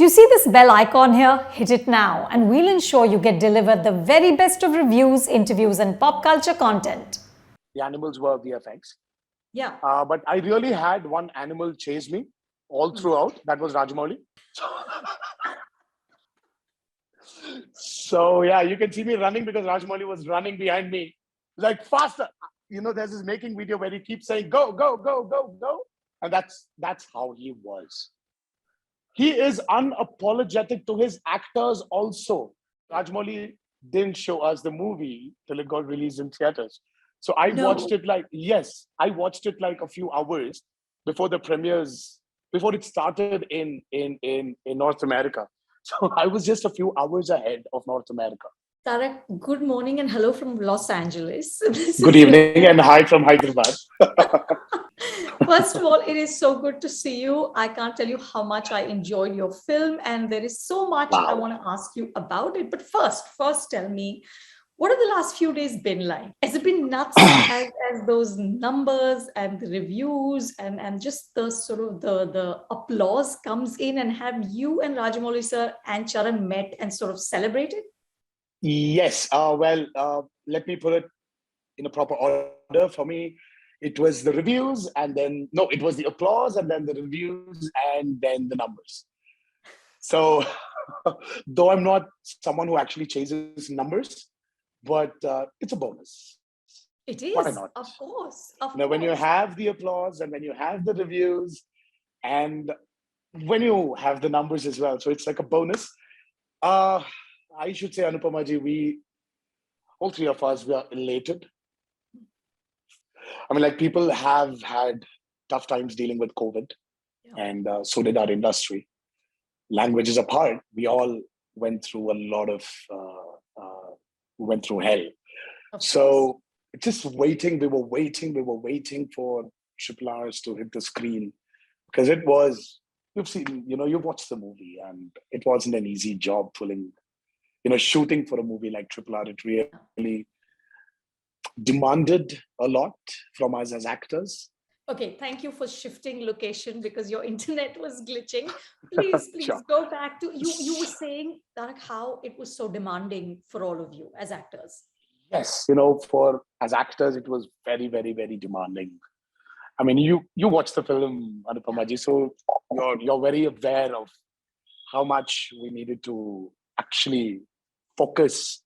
You see this bell icon here? Hit it now and we'll ensure you get delivered the very best of reviews, interviews and pop culture content. The animals were VFX. Yeah. But I really had one animal chase me all throughout. That was Rajamouli. So yeah, you can see me running because Rajamouli was running behind me. Like faster. There's this making video where he keeps saying, go, go, go, go, go. And that's how he was. He is unapologetic to his actors also. Rajamouli didn't show us the movie till it got released in theaters. So I watched it like a few hours before the premieres, before it started in North America. So I was just a few hours ahead of North America. Tarak, good morning and hello from Los Angeles. Good evening and hi from Hyderabad. First of all, it is so good to see you. I can't tell you how much I enjoyed your film and there is so much I want to ask you about it. But first tell me, what have the last few days been like? Has it been nuts as those numbers and the reviews and just the sort of the applause comes in, and have you and Rajamouli sir and Charan met and sort of celebrated? Yes. Let me put it in a proper order. For me, it was the reviews it was the applause and then the reviews and then the numbers. So though I'm not someone who actually chases numbers, but it's a bonus. It is. Why not? Of course. When you have the applause and when you have the reviews and when you have the numbers as well. So it's like a bonus. I should say, Anupama ji, all three of us, we are elated. I mean, like, people have had tough times dealing with COVID, and so did our industry. Languages apart, we all went through a lot of, we went through hell. So just waiting, we were waiting for RRRs to hit the screen, because it was, you've seen, you've watched the movie, and it wasn't an easy job shooting for a movie like RRR. It really demanded a lot from us as actors. Okay, thank you for shifting location because your internet was glitching. Please sure. Go back to, you were saying, Tarak, how it was so demanding for all of you as actors. Yes, as actors, it was very, very, very demanding. I mean, you watched the film, Anupama ji, so you're very aware of how much we needed to actually focus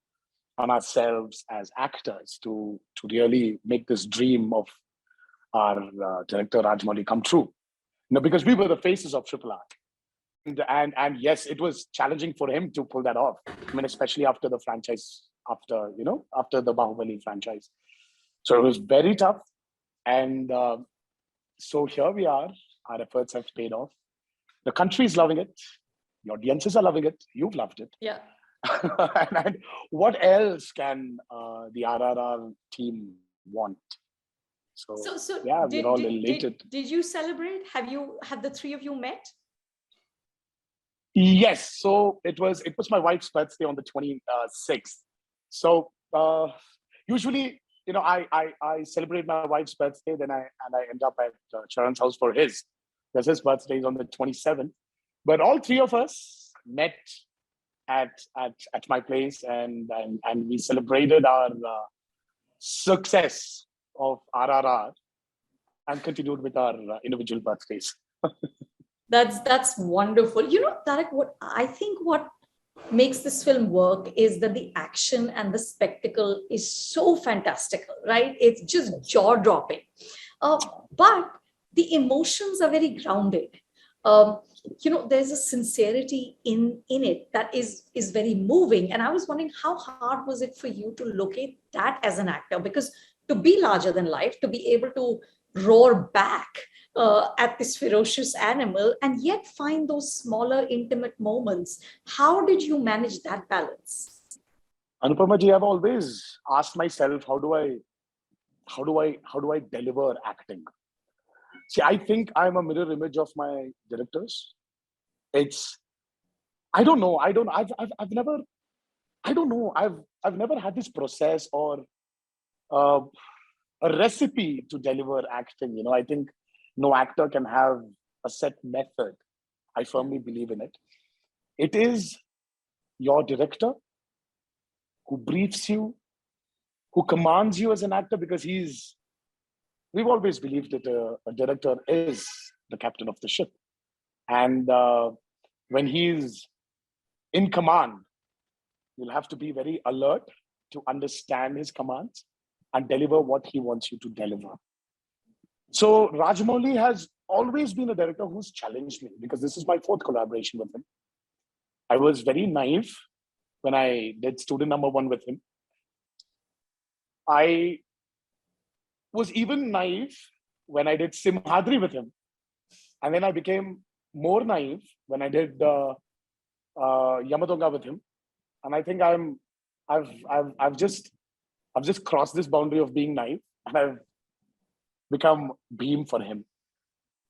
on ourselves as actors to really make this dream of our director Rajamouli come true. Because we were the faces of RRR. And yes, it was challenging for him to pull that off. I mean, especially after the franchise, after the Bahubali franchise. So it was very tough. And so here we are. Our efforts have paid off. The country is loving it. The audiences are loving it. You've loved it. Yeah. And what else can the RRR team want? So yeah, we're all elated. Did you celebrate? Have the three of you met? Yes. So it was my wife's birthday on the 26th. So usually, I celebrate my wife's birthday, then I end up at Charan's house for his, because his birthday is on the 27th. But all three of us met at my place, and we celebrated our success of RRR and continued with our individual birthdays. That's wonderful. Tarak, what makes this film work is that the action and the spectacle is so fantastical, right? It's just jaw-dropping. But the emotions are very grounded. There's a sincerity in it that is very moving. And I was wondering, how hard was it for you to locate that as an actor? Because to be larger than life, to be able to roar back at this ferocious animal and yet find those smaller, intimate moments. How did you manage that balance? Anupama ji, I've always asked myself, how do I deliver acting? See, I think I'm a mirror image of my directors. I don't know. I've never had this process or a recipe to deliver acting. I think no actor can have a set method. I firmly believe in it. It is your director who briefs you, who commands you as an actor, because we've always believed that a director is the captain of the ship. And when he's in command, you'll have to be very alert to understand his commands and deliver what he wants you to deliver. So Rajamouli has always been a director who's challenged me, because this is my 4th collaboration with him. I was very naive when I did student number 1 with him. I was even naive when I did Simhadri with him. And then I became more naive when I did Yamatonga with him. And I think I've just crossed this boundary of being naive, and I've become Bhim for him.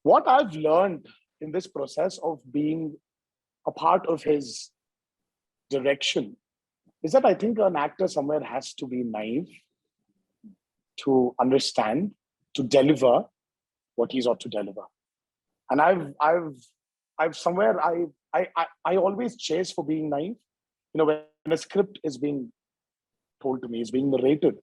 What I've learned in this process of being a part of his direction is that I think an actor somewhere has to be naive to understand, to deliver what he's ought to deliver. And I've somewhere, I always chase for being naive. You know, when a script is being told to me, is being narrated,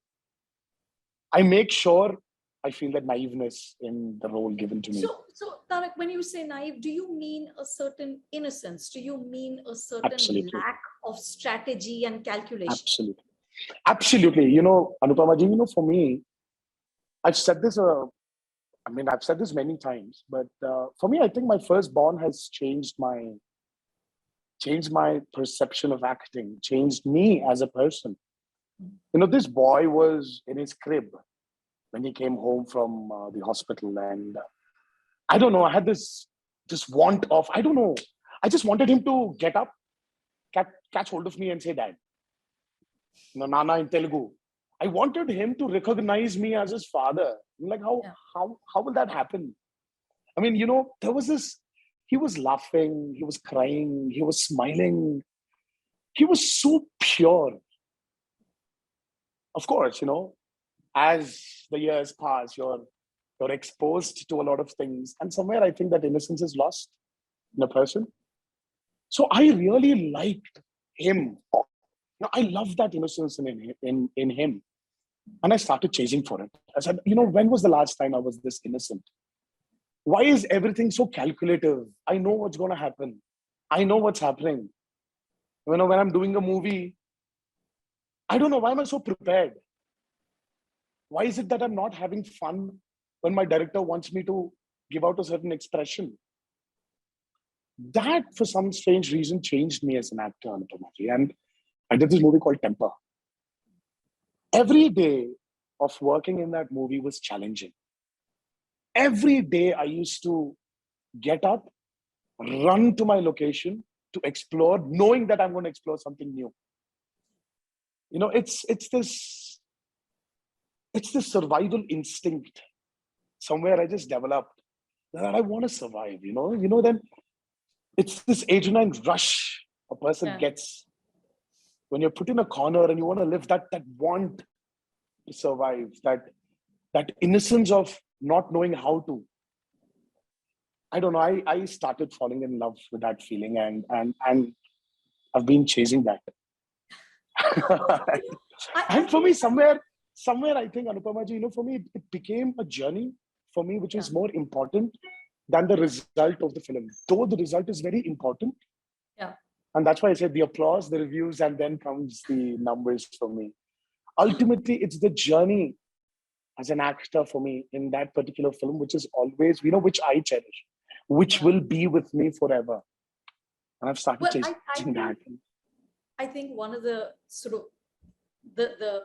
I make sure I feel that naiveness in the role given to me. So Tarak, when you say naive, do you mean a certain innocence? Do you mean a certain Absolutely. lack of strategy and calculation? Absolutely. You know, Anupama ji, for me, I've said this many times, but for me, I think my firstborn has changed my perception of acting, changed me as a person. You know, this boy was in his crib when he came home from the hospital, and I don't know, I had this want of, I don't know, I just wanted him to get up, catch hold of me and say, Dad, Nana in Telugu. I wanted him to recognize me as his father. I'm like, how will that happen? I mean, you know, there was this, he was laughing, he was crying, he was smiling. He was so pure. Of course, you know, as the years pass, you're exposed to a lot of things. And somewhere I think that innocence is lost in a person. So I really liked him. I love that innocence in him. And I started chasing for it. I said, you know, when was the last time I was this innocent? Why is everything so calculative? I know what's going to happen. I know what's happening. You know, when I'm doing a movie, I don't know, why am I so prepared? Why is it that I'm not having fun when my director wants me to give out a certain expression? That, for some strange reason, changed me as an actor, Anupama ji. And I did this movie called Temper. Every day of working in that movie was challenging. Every day I used to get up, run to my location to explore, knowing that I'm going to explore something new. You know, it's this survival instinct somewhere I just developed that I want to survive, you know, then it's this adrenaline rush a person gets when you're put in a corner and you want to live that want to survive, that innocence of not knowing how to. I don't know. I started falling in love with that feeling, and I've been chasing that. And for me, somewhere, I think, Anupama ji, you know, for me, it became a journey for me, which is more important than the result of the film. Though the result is very important. Yeah. And that's why I said the applause, the reviews, and then comes the numbers for me. Ultimately, it's the journey as an actor for me in that particular film, which is always, you know, which I cherish, which will be with me forever. And I've started chasing that. I think one of the sort of the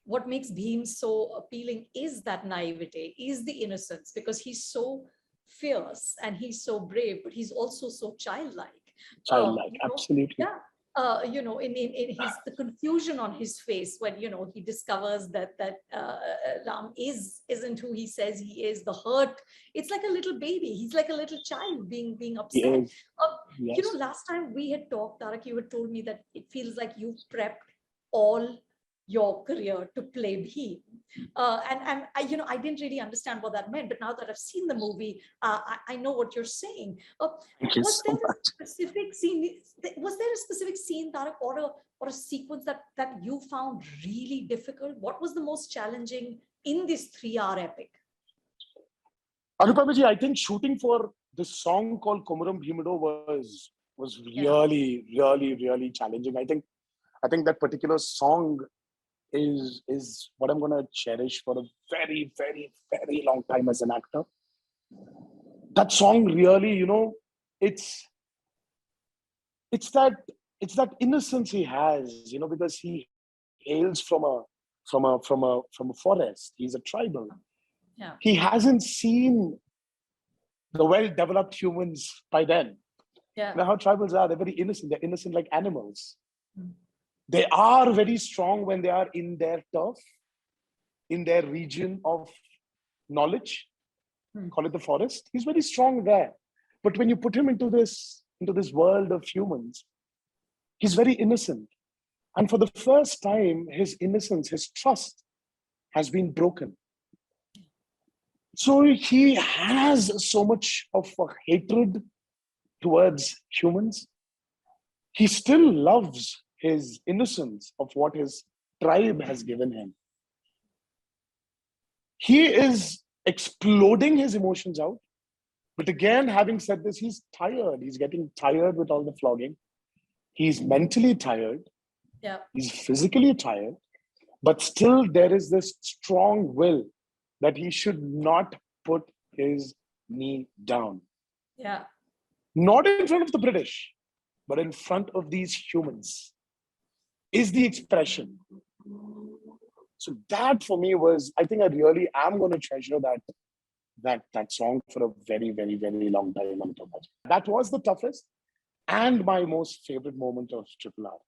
what makes Bhim so appealing is that naivete, is the innocence, because he's so fierce and he's so brave, but he's also so childlike. Absolutely. Yeah. You know, in the confusion on his face when, you know, he discovers that Ram isn't who he says he is, the hurt, it's like a little baby. He's like a little child being upset. You know, last time we had talked, Tarak, you had told me that it feels like you've prepped all your career to play Bhim. And I, I didn't really understand what that meant, but now that I've seen the movie, I know what you're saying. Thank you Was so there much. a specific scene? Was there a specific scene, Tarak, or a sequence that you found really difficult? What was the most challenging in this 3-hour epic? Anupama ji, I think shooting for this song called Komuram Bhimado was really challenging. I think that particular song is what I'm gonna cherish for a very long time as an actor. That song really, it's it's that it's that innocence he has, because he hails from a forest. He's a tribal. Yeah. He hasn't seen the well-developed humans by then. Yeah. You know how tribals are, they're very innocent. They're innocent like animals. Mm. They are very strong when they are in their turf, in their region of knowledge. Call it the forest. He's very strong there. But when you put him into this world of humans, he's very innocent. And for the first time, his innocence, his trust has been broken. So he has so much of a hatred towards humans. He still loves his innocence of what his tribe has given him. He is exploding his emotions out. But again, having said this, he's tired. He's getting tired with all the flogging. He's mentally tired. Yeah. He's physically tired. But still, there is this strong will that he should not put his knee down. Yeah. Not in front of the British, but in front of these humans is the expression. So that for me was, I think I really am going to treasure that song for a very long time. That was the toughest and my most favorite moment of Triple R.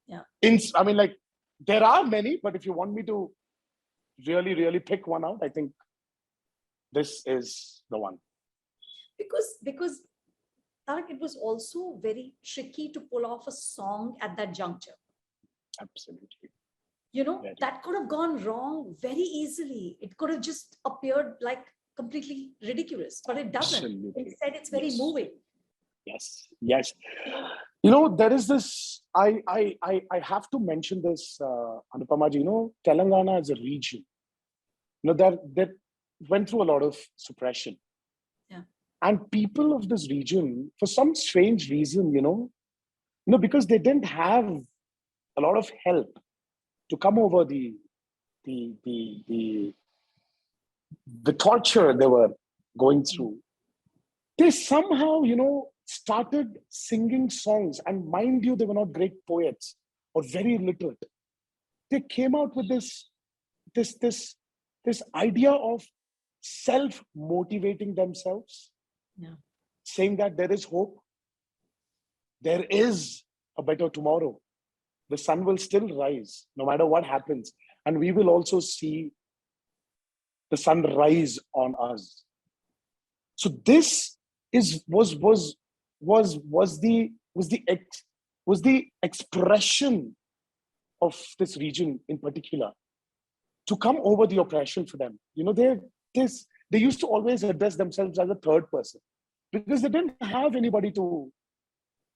Yeah. I mean, like, there are many, but if you want me to really pick one out, I think this is the one. Because Tarak, it was also very tricky to pull off a song at that juncture. Absolutely. That could have gone wrong very easily. It could have just appeared like completely ridiculous, but it doesn't. Absolutely. Instead, it's very moving. Yes. There is this, I have to mention this, Anupama ji, Telangana as a region, that went through a lot of suppression. Yeah. And people of this region, for some strange reason, because they didn't have a lot of help to come over the torture they were going through, they somehow, started singing songs. And mind you, they were not great poets or very literate. They came out with this idea of self-motivating themselves, saying that there is hope, there is a better tomorrow. The sun will still rise no matter what happens, and we will also see the sun rise on us. So this was the expression of this region in particular to come over the oppression for them. They used to always address themselves as a third person because they didn't have anybody to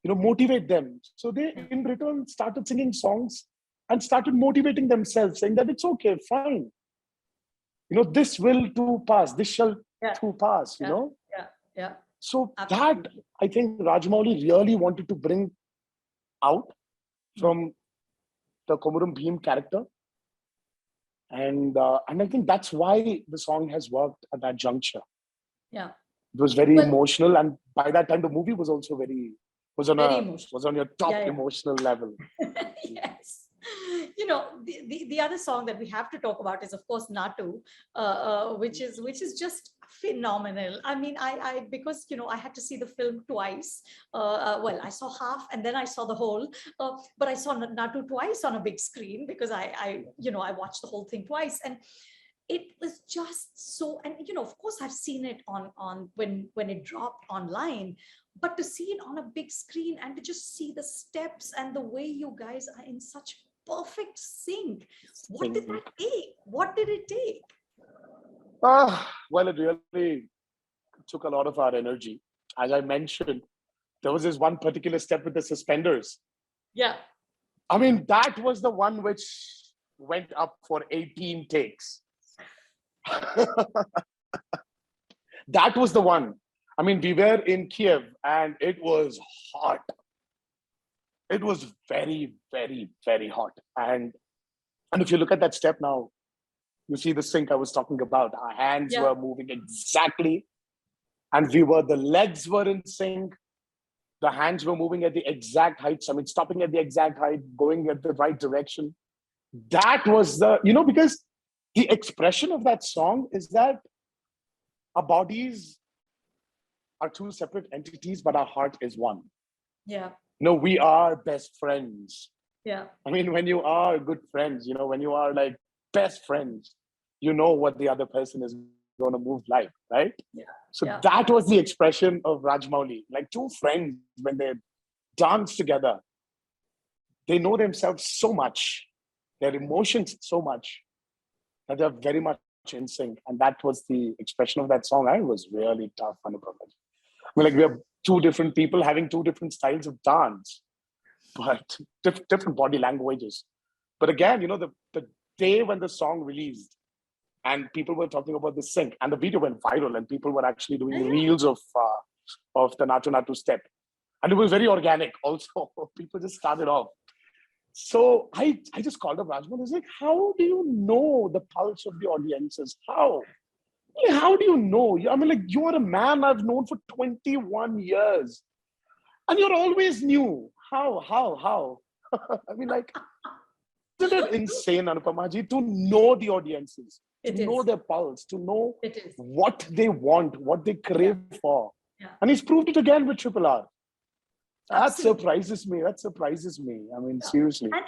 motivate them. So they in return started singing songs and started motivating themselves, saying that it's okay, fine. This will too pass. This shall too pass. Yeah. So Absolutely. that I think Rajamouli really wanted to bring out from the Komuram Bhim character, and I think that's why the song has worked at that juncture. Yeah, it was very emotional, and by that time the movie was also was on your top emotional level. Yes. The other song that we have to talk about is, of course, Natu, which is just phenomenal. I mean, I because I had to see the film twice. Well, I saw half and then I saw the whole, but I saw Natu twice on a big screen because I watched the whole thing twice, and it was just so. And of course, I've seen it on when it dropped online. But to see it on a big screen and to just see the steps and the way you guys are in such perfect sync. What did that take? What did it take? Well, it really took a lot of our energy. As I mentioned, there was this one particular step with the suspenders. Yeah. I mean, that was the one which went up for 18 takes. That was the one. I mean, we were in Kiev and it was hot. It was very, very, very hot. And if you look at that step now, you see the sync I was talking about. Our hands were moving exactly. And the legs were in sync. The hands were moving at the exact heights. I mean, stopping at the exact height, going at the right direction. That was because the expression of that song is that our bodies are two separate entities, but our heart is one. Yeah. We are best friends. Yeah. I mean, when you are good friends, when you are like best friends, you know what the other person is going to move like, right? Yeah. So that was the expression of Rajamouli. Like two friends, when they dance together, they know themselves so much, their emotions so much, that they're very much in sync. And that was the expression of that song. It was really tough, Anupama. I mean, like we are two different people having two different styles of dance, but different body languages. But again, the day when the song released, and people were talking about the sync, and the video went viral, and people were actually doing reels of the Natu Natu step, and it was very organic. Also, people just started off. So I just called up Rajmouli. I was like, "How do you know the pulse of the audiences? How? How do you know? I mean, like you are a man I've known for 21 years, and you're always new. How? I mean, like." Isn't it insane, Anupamaji, to know the audiences, to know their pulse, to know what they want, what they crave for? Yeah. And he's proved it again with Triple R. That surprises me. I mean, seriously. And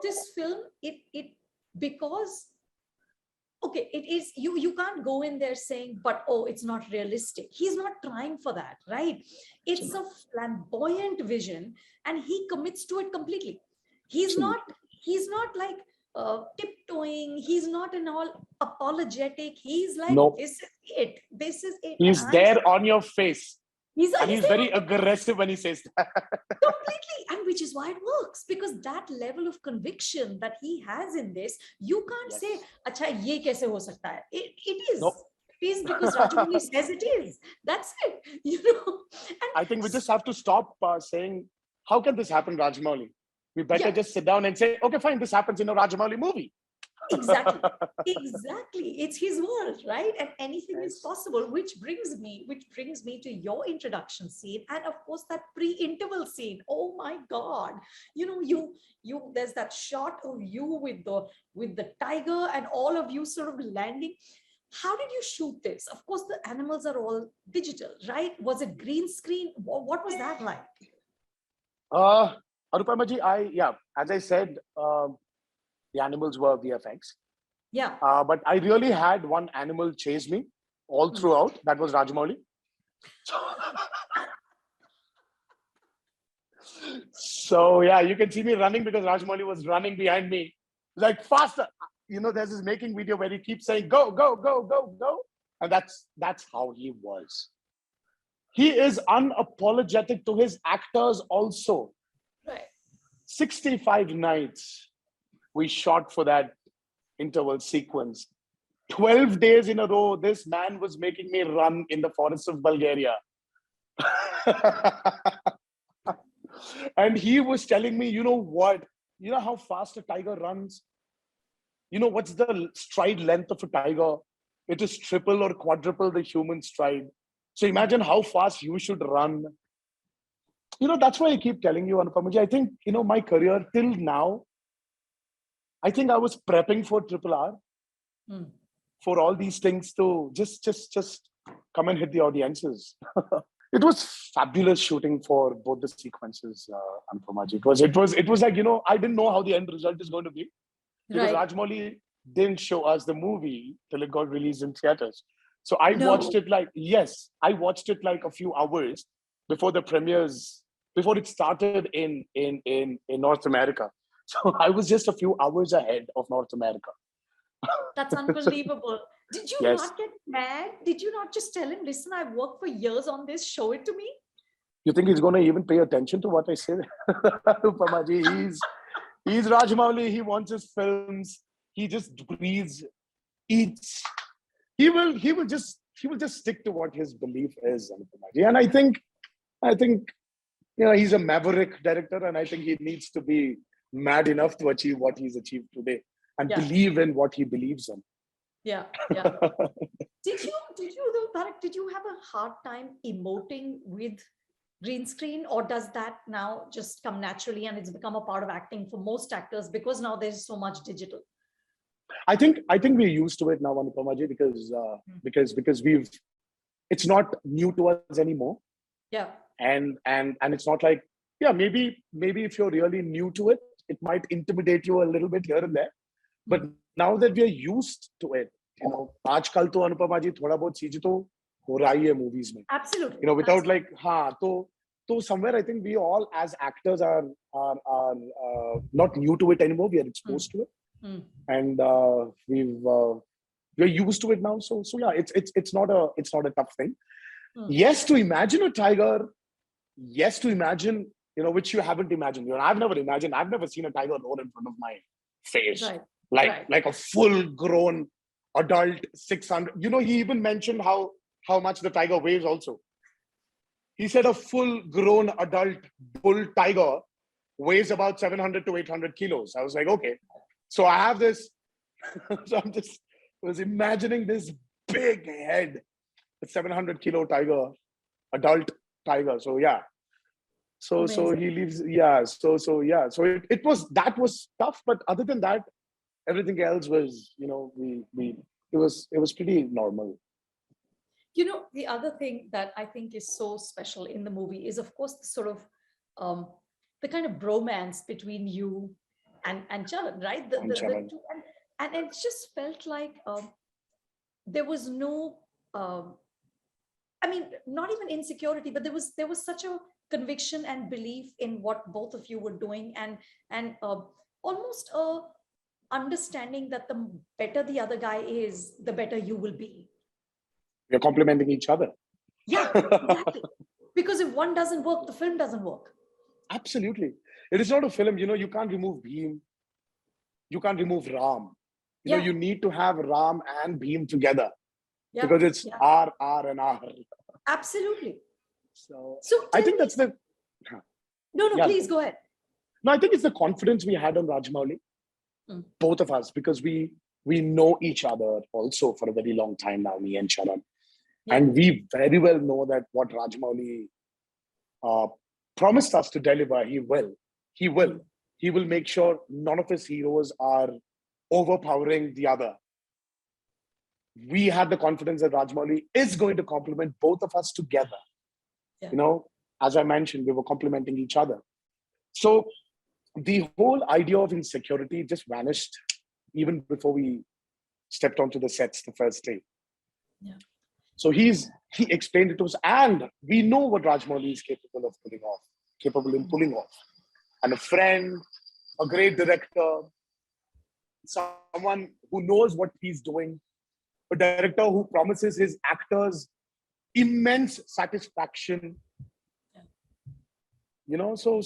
this film, it because okay, it is you can't go in there saying, but it's not realistic. He's not trying for that, right? It's a flamboyant vision, and he commits to it completely. He's not like tiptoeing. He's not at all apologetic. He's like, this is it. He's there on your face. He's very aggressive when he says that. Completely. And which is why it works, because that level of conviction that he has in this, you can't say, acha, ye kaise ho sakta hai? It is. Nope. It is because Rajamouli says it is. That's it. And I think we just have to stop saying, how can this happen, Rajamouli? We better just sit down and say, okay, fine, this happens in a Rajamouli movie. Exactly. It's his world, right? And anything is possible, which brings me to your introduction scene, and of course that pre-interval scene. Oh my God. There's that shot of you with the tiger and all of you sort of landing. How did you shoot this? Of course, the animals are all digital, right? Was it green screen? What was that like? Anupamaji, as I said, the animals were VFX. Yeah. But I really had one animal chase me all throughout. That was Rajamouli. So yeah, you can see me running because Rajamouli was running behind me. Like, faster. There's this making video where he keeps saying, go, go, go, go, go. And that's how he was. He is unapologetic to his actors also. Right. 65 nights we shot for that interval sequence. 12 days in a row, this man was making me run in the forests of Bulgaria. And he was telling me, what? You know how fast a tiger runs? What's the stride length of a tiger? It is triple or quadruple the human stride. So imagine how fast you should run. That's why I keep telling you, Anupamaji, I think, my career till now, I think I was prepping for Triple R, for all these things to just come and hit the audiences. It was fabulous shooting for both the sequences, Anupamaji. It was like, I didn't know how the end result is going to be, because Rajamouli didn't show us the movie till it got released in theaters. So I watched it like a few hours before the premieres, before it started in North America. So I was just a few hours ahead of North America. That's unbelievable. Did you Yes. not get mad? Did you not just tell him, listen, I've worked for years on this, show it to me? You think he's going to even pay attention to what I say? Anupama, he's Rajamouli. He wants his films. He just breathes, eats. He will just stick to what his belief is, Anupama. And I think he's a maverick director, and I think he needs to be mad enough to achieve what he's achieved today and believe in what he believes in. Yeah. Did you though, Tarak, did you have a hard time emoting with green screen, or does that now just come naturally and it's become a part of acting for most actors because now there's so much digital? I think we're used to it now, Anupama, because it's not new to us anymore. Yeah. And it's not like, maybe if you're really new to it, it might intimidate you a little bit here and there. But now that we are used to it, आजकल तो अनुपमा जी थोड़ा बहुत चीजें तो हो रही है movies में. Absolutely. Without like, so somewhere I think we all as actors are not new to it anymore. We are exposed to it, and we're used to it now. So yeah, it's not a tough thing. Yes, to imagine a tiger. Yes, to imagine, which you haven't imagined. I've never seen a tiger roar in front of my face. Right. Like a full-grown adult 600. He even mentioned how much the tiger weighs also. He said a full-grown adult bull tiger weighs about 700 to 800 kilos. I was like, okay. So I have this. So was imagining this big head, a 700-kilo tiger, adult tiger. So yeah. So he leaves. Yeah. So it was tough, but other than that, everything else was, it was pretty normal. The other thing that I think is so special in the movie is, of course, the sort of the kind of bromance between you and Charan, right? The two, and it just felt like there was no, not even insecurity, but there was such a conviction and belief in what both of you were doing, and almost a understanding that the better the other guy is, the better you will be. We're complementing each other. Yeah, exactly. Because if one doesn't work, the film doesn't work. Absolutely. It is not a film, you can't remove Bheem. You can't remove Ram. You need to have Ram and Bheem together. Yeah. Because it's R, and R. Absolutely. So I think that's the... No, please go ahead. No, I think it's the confidence we had on Rajamouli. Both of us, because we know each other also for a very long time now, me and Charan. Yeah. And we very well know that what Rajamouli promised us to deliver, he will. He will make sure none of his heroes are overpowering the other. We had the confidence that Rajamouli is going to complement both of us together. Yeah. As I mentioned, we were complementing each other. So the whole idea of insecurity just vanished even before we stepped onto the sets the first day. Yeah. So he explained it to us, and we know what Rajamouli is capable in pulling off. And a friend, a great director, someone who knows what he's doing, a director who promises his actors immense satisfaction. Yeah. So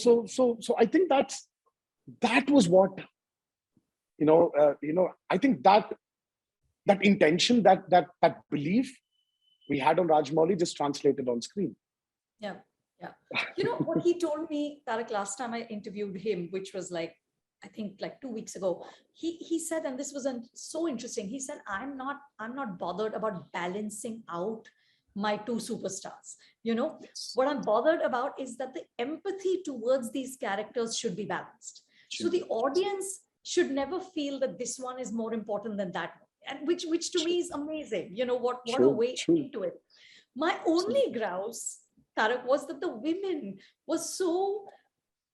I think that was what, I think that intention, that belief we had on Rajamouli just translated on screen. Yeah. What he told me, Tarak, last time I interviewed him, which was I think 2 weeks ago, he said, and this was so interesting, he said, I'm not bothered about balancing out my two superstars. Yes. What I'm bothered about is that the empathy towards these characters should be balanced. True. So the audience should never feel that this one is more important than that one. And which to me is amazing. What a way into it. My only grouse, Tarak, was that the women were so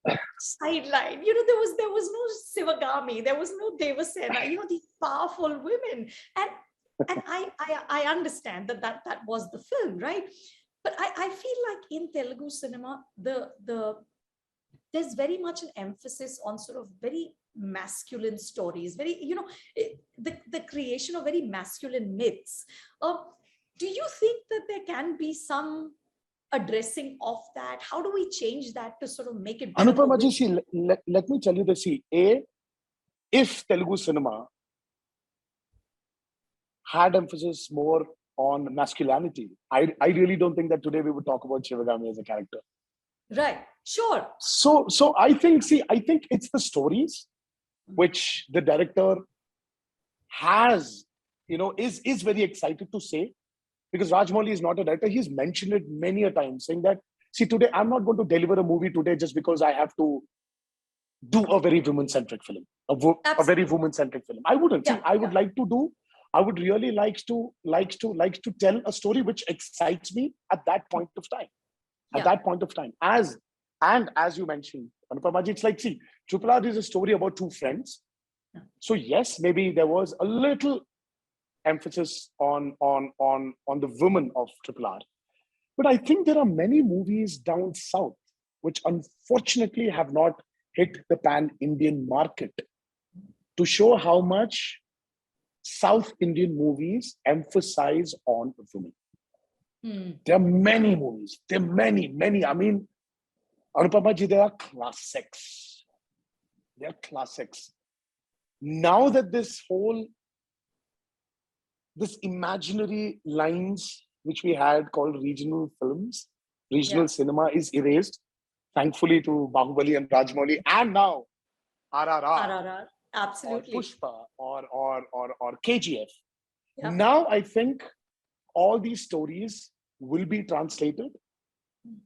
sidelined. There was no Sivagami, there was no Devasena, these powerful women. And I understand that was the film, right? But I feel like in Telugu cinema, the there's very much an emphasis on sort of very masculine stories, very, the creation of very masculine myths. Do you think that there can be some addressing of that? How do we change that to sort of make it better for Anupama ji, women? see, let me tell you this. See, if Telugu cinema had emphasis more on masculinity, I really don't think that today we would talk about Shivagami as a character. Right. Sure. So I think it's the stories which the director has, is very excited to say, because Rajamouli is not a director. He's mentioned it many a time, saying that, see, today I'm not going to deliver a movie today just because I have to do a very woman-centric film, a very woman-centric film. I wouldn't. Yeah, See, I would really like to tell a story which excites me at that point of time. At that point of time, as you mentioned, Anupama ji, it's like, see, Triplar is a story about two friends. So yes, maybe there was a little emphasis on the women of Triplar, but I think there are many movies down south which unfortunately have not hit the pan-Indian market, to show how much South Indian movies emphasize on women. There are many movies. There are many. I mean, Anupama ji, there are classics. They are classics. Now that this imaginary lines which we had called regional films, regional cinema is erased, thankfully, to Bahubali and Rajamouli, and now RRR, RRR. Absolutely. or Pushpa, or KGF. Yeah. Now I think all these stories will be translated,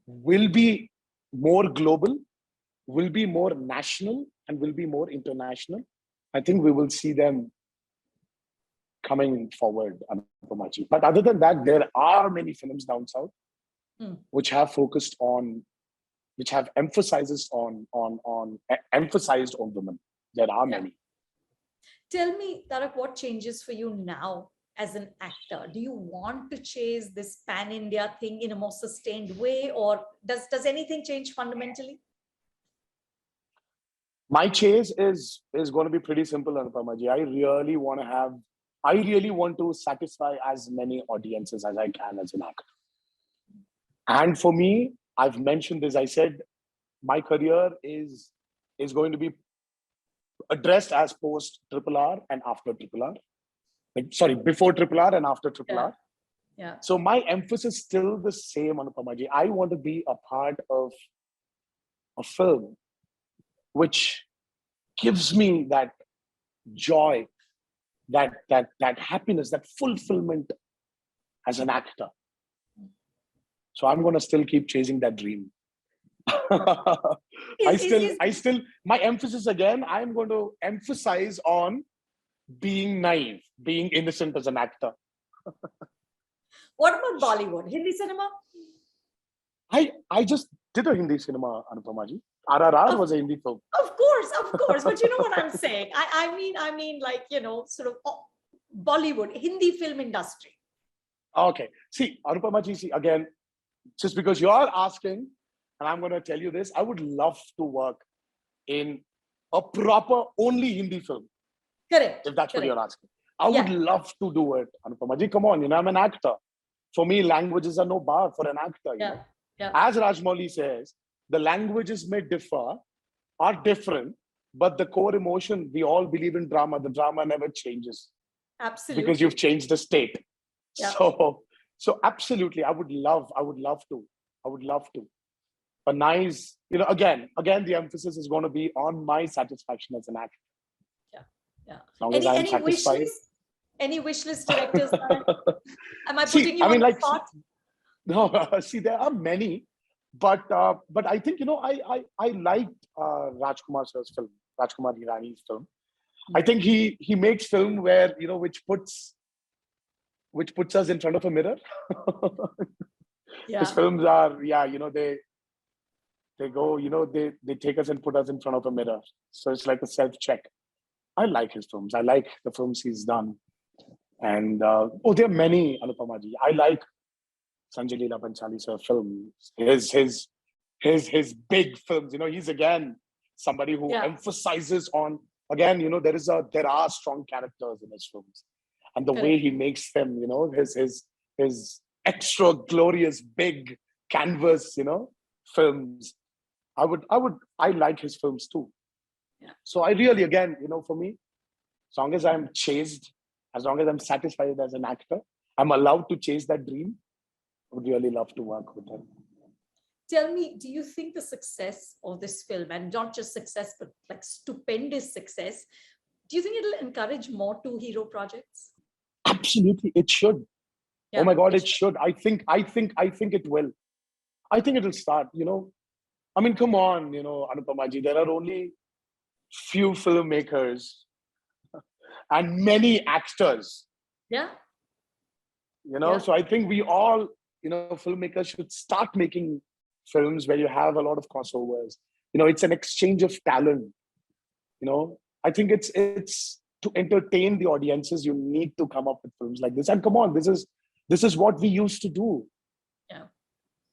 will be more global, will be more national, and will be more international. I think we will see them coming forward, Anupama ji. But other than that, there are many films down south which have focused on, which have emphasized on women. There are many. Tell me, Tarak, what changes for you now as an actor? Do you want to chase this pan-India thing in a more sustained way, or does anything change fundamentally? My chase is going to be pretty simple, Anupama ji. I really want to satisfy as many audiences as I can as an actor. And for me, I've mentioned this. I said my career is going to be addressed as post RRR and after RRR. Before RRR and after RRR. Yeah. So my emphasis is still the same, Anupama ji. I want to be a part of a film which gives me that joy, that happiness, that fulfillment as an actor. So I'm going to still keep chasing that dream. My emphasis again, I'm going to emphasize on being naive, being innocent as an actor. What about Bollywood? Hindi cinema? I just did a Hindi cinema, Anupama ji. RRR was a Hindi film. Of course. But you know what I'm saying? I mean, like, sort of Bollywood, Hindi film industry. Okay. See, Anupama ji, again, just because you're asking, and I'm going to tell you this, I would love to work in a proper only Hindi film. Correct. If that's what you're asking. I would love to do it, Anupama ji. Come on, I'm an actor. For me, languages are no bar for an actor. Yeah. As Rajamouli says, the languages may differ, are different, but the core emotion, we all believe in drama. The drama never changes. Absolutely. Because you've changed the state. Yeah. So absolutely, I would love to. But nice, again, the emphasis is going to be on my satisfaction as an actor. Yeah. As long as I'm satisfied. Any wish list directors? Am I putting you on the spot? No, see, there are many, but I think I liked Rajkumar sir's film, Rajkumar Hirani's film. I think he makes film where which puts us in front of a mirror. His films are they go they take us and put us in front of a mirror. So it's like a self-check. I like his films. I like the films he's done, and there are many, Anupama ji. I like Sanjay Leela Bhansali sir films. His his big films. He's again somebody who emphasizes on, again, there are strong characters in his films, and the way he makes them, his extra glorious big canvas, films. I like his films too. Yeah. So I really, again, for me, as long as I'm chased, as long as I'm satisfied as an actor, I'm allowed to chase that dream. I would really love to work with him. Tell me, do you think the success of this film, and not just success, but like stupendous success, do you think it'll encourage more two-hero projects? Absolutely, it should. Yeah, oh my God, it should. I think it will. I think it'll start, I mean, come on, Anupama ji, there are only few filmmakers and many actors. Yeah. So I think we all, filmmakers should start making films where you have a lot of crossovers. It's an exchange of talent. I think it's to entertain the audiences, you need to come up with films like this. And come on, this is what we used to do. Yeah.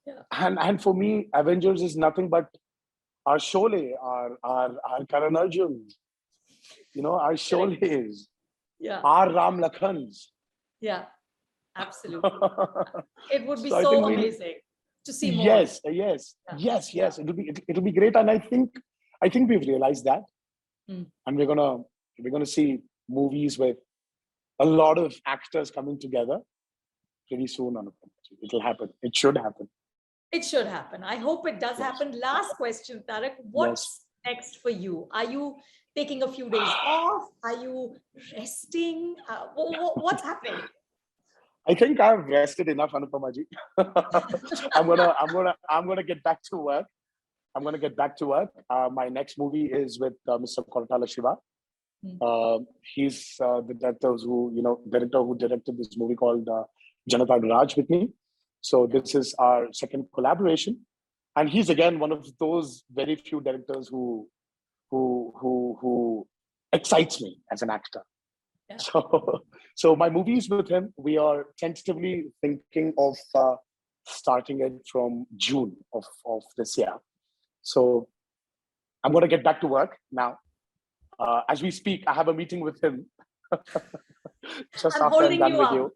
Yeah. And for me, Avengers is nothing but our Sholay, our Karan Arjun, our Sholays, our Ram Lakhans. Yeah, absolutely. It would be So so amazing to see more. Yes. It'll be great, and I think we've realized that, and we're gonna see movies with a lot of actors coming together pretty soon. It'll happen. It should happen. It should happen. I hope it does happen. Last question, Tarak. What's next for you? Are you taking a few days off? Are you resting? What's happening? I think I've rested enough, Anupama ji. I'm gonna get back to work. My next movie is with Mr. Koratala Shiva. He's the director who directed this movie called Janata Raj with me. So this is our second collaboration, and he's again one of those very few directors who excites me as an actor. Yeah. So my movies with him, we are tentatively thinking of starting it from June of this year. So I'm going to get back to work now. As we speak, I have a meeting with him. Just I'm after I'm done with you.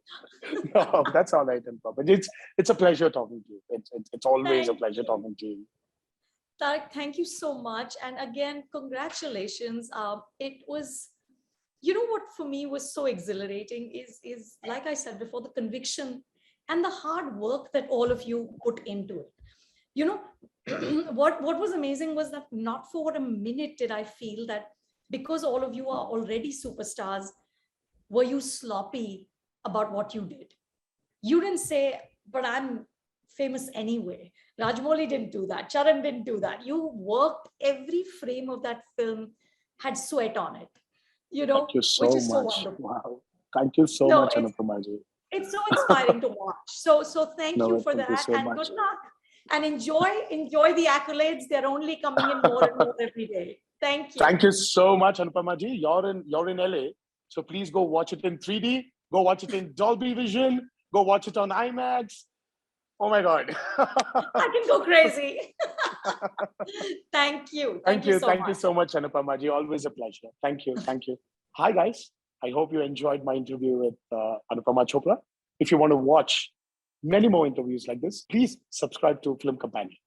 No, that's all right, but it's a pleasure talking to you. It's always a pleasure talking to you. Tarak, thank you so much, and again, congratulations. It was, what for me was so exhilarating is like I said before, the conviction and the hard work that all of you put into it. What was amazing was that not for a minute did I feel that because all of you are already superstars, were you sloppy about what you did. You didn't say, but I'm famous anyway. Rajamouli didn't do that. Charan didn't do that. You worked, every frame of that film had sweat on it, Thank you so which is much. so wonderful. Wow. Thank you so much, Anupama ji. It's so inspiring to watch. So thank you for that, so and much. Good luck. And enjoy the accolades. They're only coming in more and more every day. Thank you. Thank you so much, Anupama ji. You're in LA. So please go watch it in 3D. Go watch it in Dolby Vision. Go watch it on IMAX. Oh my God. I can go crazy. Thank you. Thank you so much, Anupama ji. Always a pleasure. Thank you. Hi, guys. I hope you enjoyed my interview with Anupama Chopra. If you want to watch many more interviews like this, please subscribe to Film Companion.